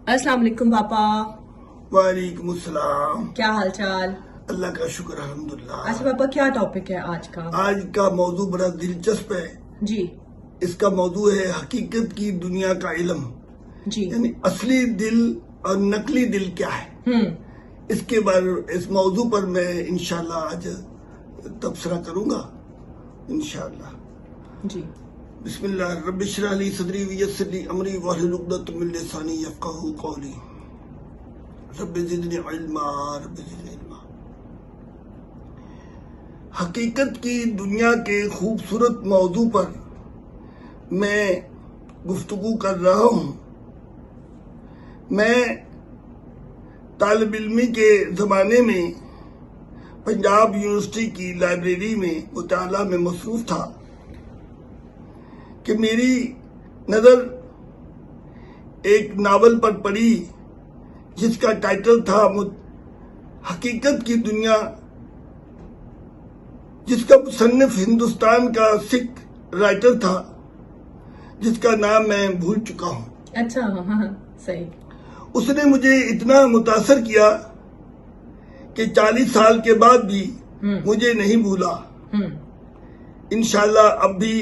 السلام علیکم پاپا. وعلیکم السلام. کیا حال چال؟ اللہ کا شکر الحمدللہ. اچھا پاپا, کیا ٹاپک ہے آج کا؟ آج کا موضوع بڑا دلچسپ ہے. جی اس کا موضوع ہے حقیقت کی دنیا کا علم. جی. یعنی اصلی دل اور نقلی دل کیا ہے. اس موضوع پر میں انشاءاللہ آج تبصرہ کروں گا انشاءاللہ. جی. بسم اللہ. رب اشرح لی صدری ویسر لی امری واحلل عقدۃ من لسانی یفقہوا قولی. رب زدنی علما رب زدنی علما. حقیقت کی دنیا کے خوبصورت موضوع پر میں گفتگو کر رہا ہوں. میں طالب علمی کے زمانے میں پنجاب یونیورسٹی کی لائبریری میں مطالعہ میں مصروف تھا کہ میری نظر ایک ناول پر پڑی جس کا ٹائٹل تھا حقیقت کی دنیا، جس کا مصنف ہندوستان کا سکھ رائٹر تھا جس کا نام میں بھول چکا ہوں. اچھا ہاں صحیح. اس نے مجھے اتنا متاثر کیا کہ 40 سال کے بعد بھی مجھے نہیں بھولا. انشاءاللہ اب بھی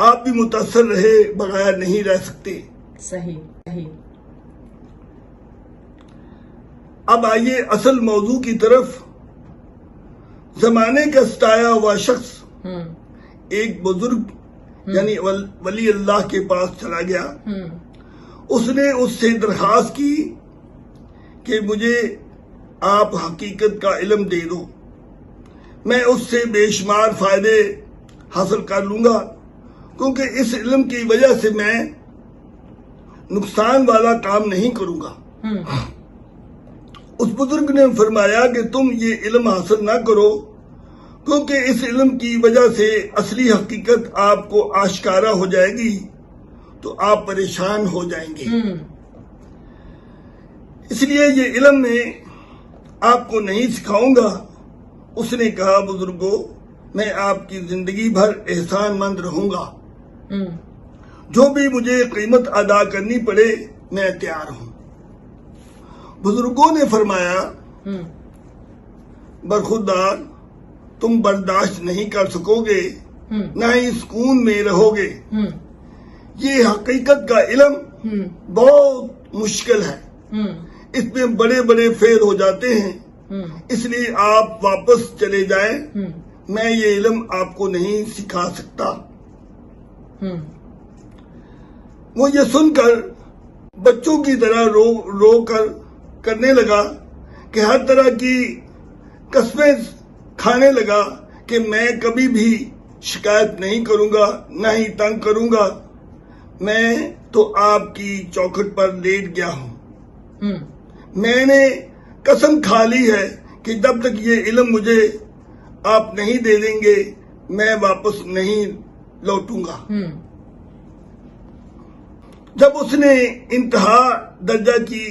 آپ بھی متاثر رہے بغیر نہیں رہ سکتے. صحیح صحیح. اب آئیے اصل موضوع کی طرف. زمانے کا ستایا ہوا شخص ایک بزرگ یعنی ولی اللہ کے پاس چلا گیا. اس نے اس سے درخواست کی کہ مجھے آپ حقیقت کا علم دے دو، میں اس سے بے شمار فائدے حاصل کر لوں گا، کیونکہ اس علم کی وجہ سے میں نقصان والا کام نہیں کروں گا. اس بزرگ نے فرمایا کہ تم یہ علم حاصل نہ کرو، کیونکہ اس علم کی وجہ سے اصلی حقیقت آپ کو آشکارا ہو جائے گی تو آپ پریشان ہو جائیں گے. اس لیے یہ علم میں آپ کو نہیں سکھاؤں گا. اس نے کہا بزرگوں، میں آپ کی زندگی بھر احسان مند رہوں گا، جو بھی مجھے قیمت ادا کرنی پڑے میں تیار ہوں. بزرگوں نے فرمایا برخوردار، تم برداشت نہیں کر سکو گے، نہ ہی سکون میں رہو گے. یہ حقیقت کا علم بہت مشکل ہے، اس میں بڑے بڑے فیل ہو جاتے ہیں. اس لیے آپ واپس چلے جائیں، میں یہ علم آپ کو نہیں سکھا سکتا. وہ یہ سن کر بچوں کی طرح رو کر کرنے لگا کہ ہر طرح کی قسمیں کھانے لگا کہ میں کبھی بھی شکایت نہیں کروں گا، نہ ہی تنگ کروں گا. میں تو آپ کی چوکھٹ پر لیٹ گیا ہوں. میں نے قسم کھا لی ہے کہ جب تک یہ علم مجھے آپ نہیں دے دیں گے میں واپس نہیں لوٹوں گا. جب اس نے انتہا درجہ کی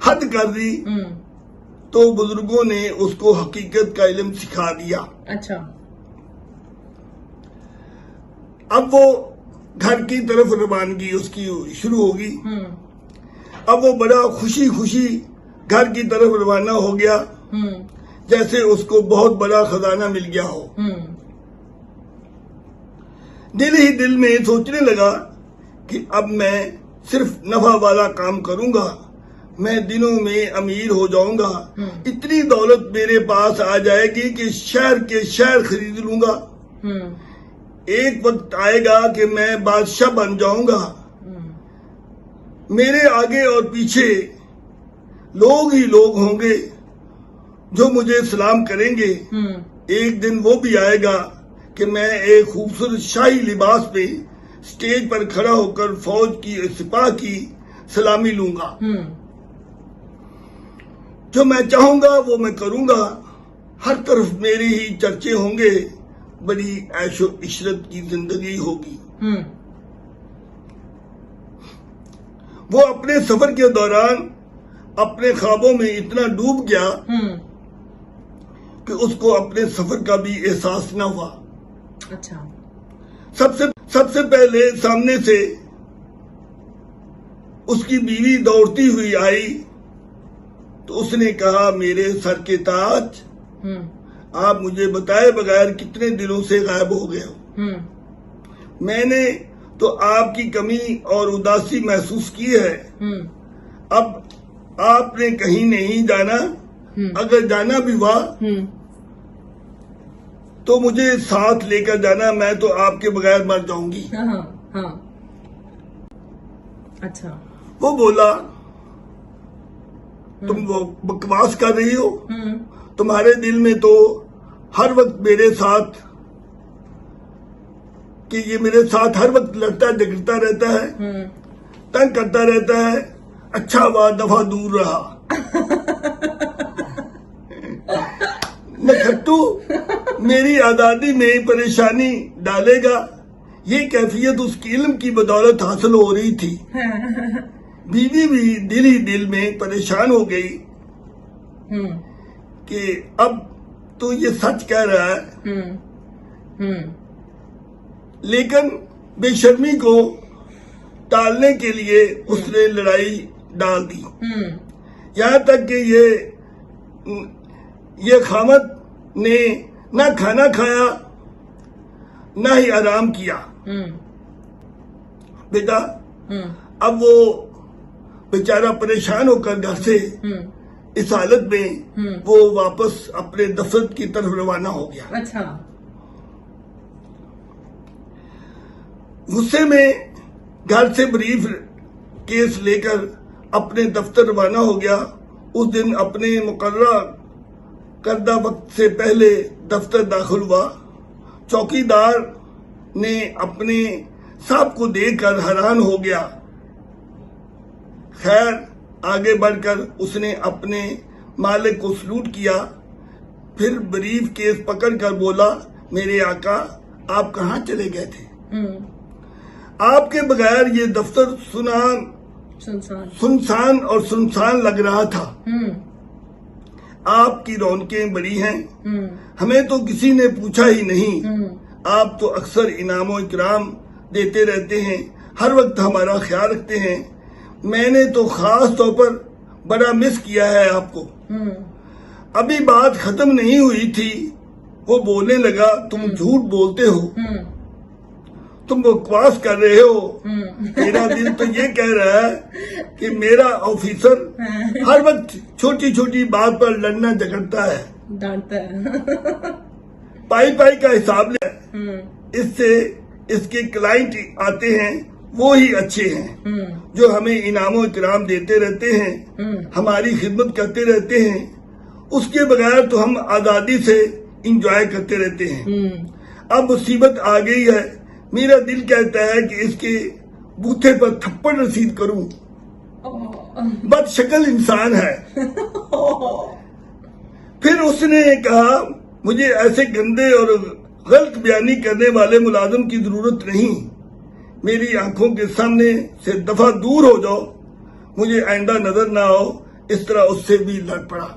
حد کر دی تو بزرگوں نے اس کو حقیقت کا علم سکھا دیا. اچھا. اب وہ گھر کی طرف روانگی اس کی شروع ہوگی. اب وہ بڑا خوشی خوشی گھر کی طرف روانہ ہو گیا، جیسے اس کو بہت بڑا خزانہ مل گیا ہو. دل ہی دل میں سوچنے لگا کہ اب میں صرف نفع والا کام کروں گا، میں دنوں میں امیر ہو جاؤں گا. اتنی دولت میرے پاس آ جائے گی کہ شہر کے شہر خرید لوں گا. ایک وقت آئے گا کہ میں بادشاہ بن جاؤں گا. میرے آگے اور پیچھے لوگ ہی لوگ ہوں گے جو مجھے سلام کریں گے. ایک دن وہ بھی آئے گا کہ میں ایک خوبصورت شاہی لباس پہ سٹیج پر کھڑا ہو کر فوج کی سپاہ کی سلامی لوں گا. جو میں چاہوں گا وہ میں کروں گا. ہر طرف میری ہی چرچے ہوں گے. بڑی عیش و عشرت کی زندگی ہوگی. وہ اپنے سفر کے دوران اپنے خوابوں میں اتنا ڈوب گیا کہ اس کو اپنے سفر کا بھی احساس نہ ہوا. اچھا. سب سے پہلے سامنے سے اس کی بیوی دوڑتی ہوئی آئی تو اس نے کہا میرے سر کے تاج آپ مجھے بتائے بغیر کتنے دنوں سے غائب ہو گئے ہو؟ میں نے تو آپ کی کمی اور اداسی محسوس کی ہے. اب آپ نے کہیں نہیں جانا، اگر جانا بھی ہوا تو مجھے ساتھ لے کر جانا، میں تو آپ کے بغیر مر جاؤں گی. اچھا. وہ بولا تم وہ بکواس کر رہی ہو، تمہارے دل میں تو ہر وقت میرے ساتھ کہ یہ میرے ساتھ ہر وقت لڑتا جھگڑتا رہتا ہے، تنگ کرتا رہتا ہے. اچھا ہوا دفعہ دور رہا. نکھٹو میری آزادی میں پریشانی ڈالے گا، یہ کیفیت اس کی علم کی بدولت حاصل ہو رہی تھی. بیوی بھی دل ہی دل میں پریشان ہو گئی کہ اب تو یہ سچ کہہ رہا ہے. لیکن بے شرمی کو ٹالنے کے لیے اس نے لڑائی ڈال دی، یہاں تک کہ یہ خامد نے نہ کھانا کھایا نہ ہی آرام کیا. بیٹا اب وہ بیچارہ پریشان ہو کر گھر سے اس حالت میں وہ واپس اپنے دفتر کی طرف روانہ ہو گیا. اچھا. غصے میں گھر سے بریف کیس لے کر اپنے دفتر روانہ ہو گیا. اس دن اپنے مقررہ کردہ وقت سے پہلے دفتر داخل ہوا. چوکیدار نے اپنے صاحب کو دیکھ کر حیران ہو گیا. خیر آگے بڑھ کر اس نے اپنے مالک کو سلوٹ کیا، پھر بریف کیس پکڑ کر بولا میرے آقا آپ کہاں چلے گئے تھے؟ آپ کے بغیر یہ دفتر سنسان اور سنسان لگ رہا تھا. آپ کی رونقیں بڑی ہیں، ہمیں تو کسی نے پوچھا ہی نہیں. آپ تو اکثر انعام و اکرام دیتے رہتے ہیں، ہر وقت ہمارا خیال رکھتے ہیں. میں نے تو خاص طور پر بڑا مس کیا ہے آپ کو. ابھی بات ختم نہیں ہوئی تھی وہ بولنے لگا تم جھوٹ بولتے ہو، تم بکواس کر رہے ہو. میرا دل تو یہ کہہ رہا ہے کہ میرا آفیسر ہر وقت چھوٹی چھوٹی بات پر لڑنا جھگڑتا ہے، ڈانٹتا ہے، پائی کا حساب لے. اس سے اس کے کلائنٹ آتے ہیں وہی اچھے ہیں جو ہمیں انعام و اکرام دیتے رہتے ہیں، ہماری خدمت کرتے رہتے ہیں. اس کے بغیر تو ہم آزادی سے انجوائے کرتے رہتے ہیں. اب مصیبت آ گئی ہے، میرا دل کہتا ہے کہ اس کے بوتھے پر تھپڑ رسید کروں. بد شکل انسان ہے. پھر اس نے کہا مجھے ایسے گندے اور غلط بیانی کرنے والے ملازم کی ضرورت نہیں، میری آنکھوں کے سامنے سے دفعہ دور ہو جاؤ، مجھے آئندہ نظر نہ آؤ. اس طرح اس سے بھی لڑ پڑا.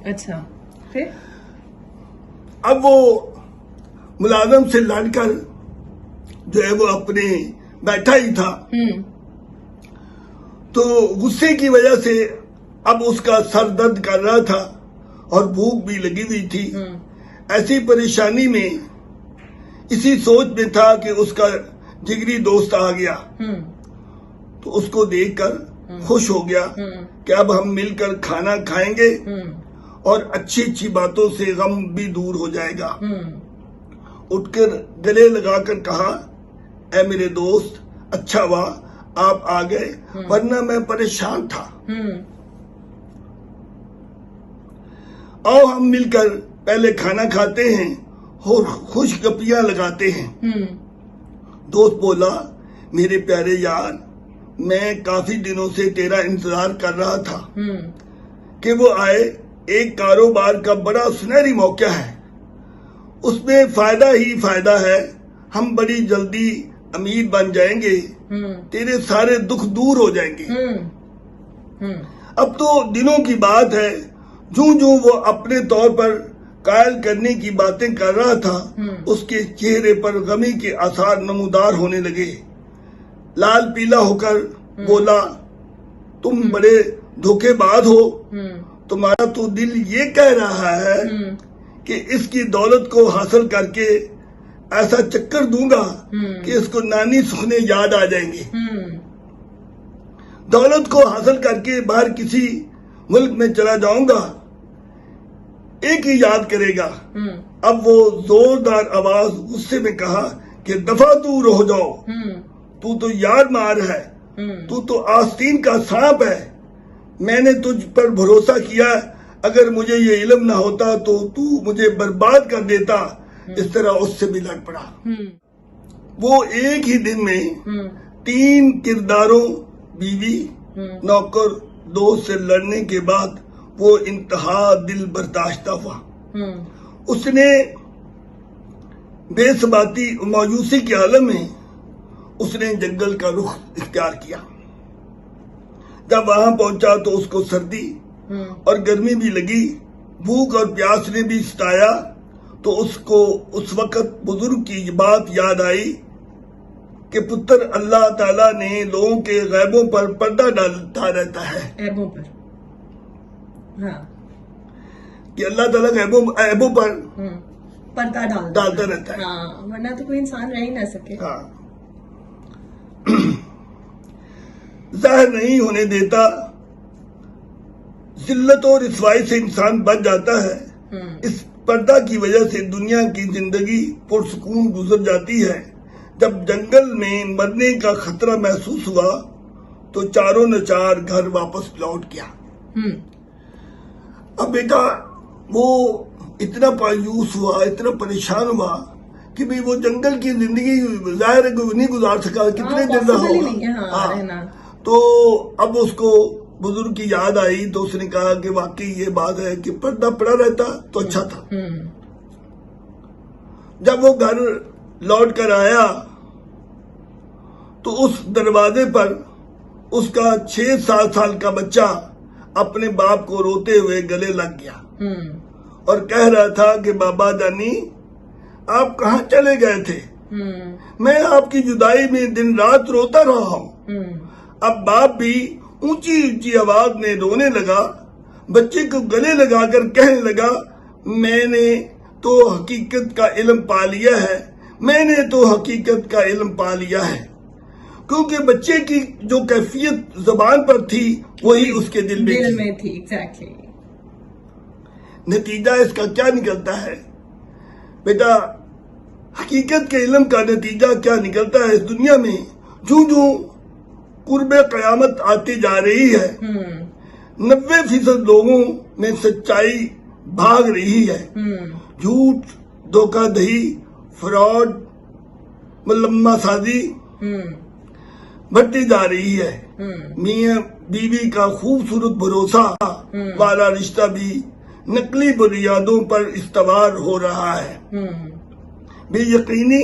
اچھا. پھر اب وہ ملازم سے لڑ کر جو ہے وہ اپنے بیٹھا ہی تھا، تو غصے کی وجہ سے اب اس کا سر درد کر رہا تھا اور بھوک بھی لگی ہوئی تھی. ایسی پریشانی میں اسی سوچ میں تھا کہ اس کا جگری دوست آ گیا، تو اس کو دیکھ کر خوش ہو گیا کہ اب ہم مل کر کھانا کھائیں گے اور اچھی اچھی باتوں سے غم بھی دور ہو جائے گا. اٹھ کر گلے لگا کر کہا اے میرے دوست اچھا ہوا آپ آ گئے، ورنہ میں پریشان تھا. آؤ ہم مل کر پہلے کھانا کھاتے ہیں اور خوش گپیاں لگاتے ہیں. دوست بولا میرے پیارے یار میں کافی دنوں سے تیرا انتظار کر رہا تھا کہ وہ آئے. ایک کاروبار کا بڑا سنہری موقع ہے، اس میں فائدہ ہی فائدہ ہے. ہم بڑی جلدی امیر بن جائیں گے، تیرے سارے دکھ دور ہو جائیں گے. اب تو دنوں کی بات ہے، جو وہ اپنے طور پر قائل کرنے کی باتیں کر رہا تھا اس کے چہرے پر غمی کے آثار نمودار ہونے لگے. لال پیلا ہو کر بولا تم بڑے دھوکے باز ہو, تمہارا تو دل یہ کہہ رہا ہے کہ اس کی دولت کو حاصل کر کے ایسا چکر دوں گا کہ اس کو نانی سکھنے یاد آ جائیں گے. دولت کو حاصل کر کے باہر کسی ملک میں چلا جاؤں گا, ایک ہی یاد کرے گا. اب وہ زوردار آواز غصے میں کہا کہ دفعہ دور ہو جاؤ, تو تو یار مار ہے, تو آستین کا سانپ ہے. میں نے تجھ پر بھروسہ کیا, اگر مجھے یہ علم نہ ہوتا تو مجھے برباد کر دیتا. اس طرح اس سے بھی لڑ پڑا. وہ ایک ہی دن میں 3 کرداروں, بیوی, نوکر, دوست سے لڑنے کے بعد وہ انتہا دل برداشتہ ہوا. اس نے بے ثباتی مایوسی کے عالم میں اس نے جنگل کا رخ اختیار کیا. جب وہاں پہنچا تو اس کو سردی اور گرمی بھی لگی, بھوک اور پیاس نے بھی ستایا. تو اس کو اس وقت بزرگ کی بات یاد آئی کہ پتر, اللہ تعالیٰ نے لوگوں کے غیبوں پر پردہ ڈالتا رہتا ہے. عیبوں پر, ہاں, کہ اللہ تعالیٰ عیبوں پر پردہ ڈالتا رہتا ہے. ہاں, ورنہ تو کوئی انسان رہ ہی نہ سکے. ہاں, ظاہر نہیں ہونے دیتا. ذلت اور رسوائی سے انسان بچ جاتا ہے. اس پردہ کی وجہ سے دنیا کی زندگی پرسکون گزر جاتی ہے. جب جنگل میں مرنے کا خطرہ محسوس ہوا تو چاروں نچار گھر واپس لوٹ گیا. اب بیٹا وہ اتنا مایوس ہوا, اتنا پریشان ہوا کہ بھی وہ جنگل کی زندگی ظاہر ہے نہیں گزار سکا, کتنے دن رہا ہوگا. تو اب اس کو بزرگ کی یاد آئی تو اس نے کہا کہ واقعی یہ بات ہے کہ پردہ پڑا رہتا تو اچھا تھا. جب وہ گھر لوٹ کر آیا تو اس دروازے پر اس کا 6-7 سال کا بچہ اپنے باپ کو روتے ہوئے گلے لگ گیا اور کہہ رہا تھا کہ بابا جانی آپ کہاں چلے گئے تھے, میں آپ کی جدائی میں دن رات روتا رہا ہوں. اب باپ بھی اونچی اونچی آواز میں رونے لگا, بچے کو گلے لگا کر کہنے لگا میں نے تو حقیقت کا علم پا لیا ہے, میں نے تو حقیقت کا علم پا لیا ہے. کیونکہ بچے کی جو کیفیت زبان پر تھی وہی اس کے دل میں تھی. ایگزیکٹلی. نتیجہ اس کا کیا نکلتا ہے بیٹا, حقیقت کے علم کا نتیجہ کیا نکلتا ہے اس دنیا میں؟ جو قرب قیامت آتی جا رہی ہے 90% لوگوں میں سچائی بھاگ رہی ہے. جھوٹ, دھوکہ دہی, فراڈ, ملمہ سازی بڑھتی جا رہی ہے. میاں بیوی کا خوبصورت بھروسہ والا رشتہ بھی نقلی بنیادوں پر استوار ہو رہا ہے. بے یقینی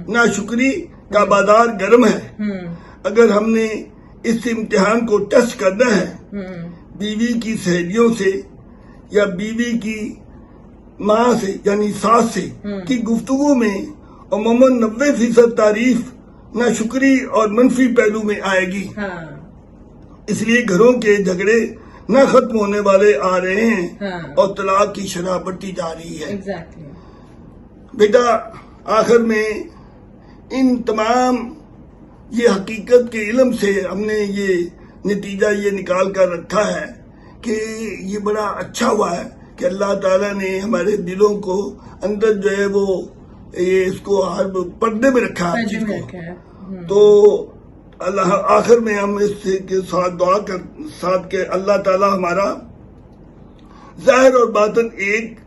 ناشکری کا بازار گرم ہے. اگر ہم نے اس امتحان کو ٹیسٹ کرنا ہے, بیوی کی سہیلیوں سے یا بیوی کی ماں سے یعنی ساس سے کی گفتگو میں عموماً 90% تعریف ناشکری اور منفی پہلو میں آئے گی. اس لیے گھروں کے جھگڑے نہ ختم ہونے والے آ رہے ہیں اور طلاق کی شرح بڑھتی جا رہی ہے. بیٹا آخر میں ان تمام یہ حقیقت کے علم سے ہم نے یہ نتیجہ یہ نکال کر رکھا ہے کہ یہ بڑا اچھا ہوا ہے کہ اللہ تعالیٰ نے ہمارے دلوں کو اندر جو ہے وہ یہ اس کو ہر پردے میں رکھا ہے. تو اللہ آخر میں ہم اس کے ساتھ دعا کر ساتھ کہ اللہ تعالیٰ ہمارا ظاہر اور باطن ایک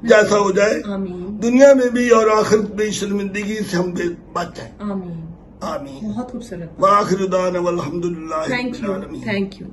جیسا ہو جائے, دنیا میں بھی اور آخرت میں شرمندگی سے ہم بچ جائیں. آمین. بہت خوبصورت. وآخر دعوانا والحمدللہ. Thank you.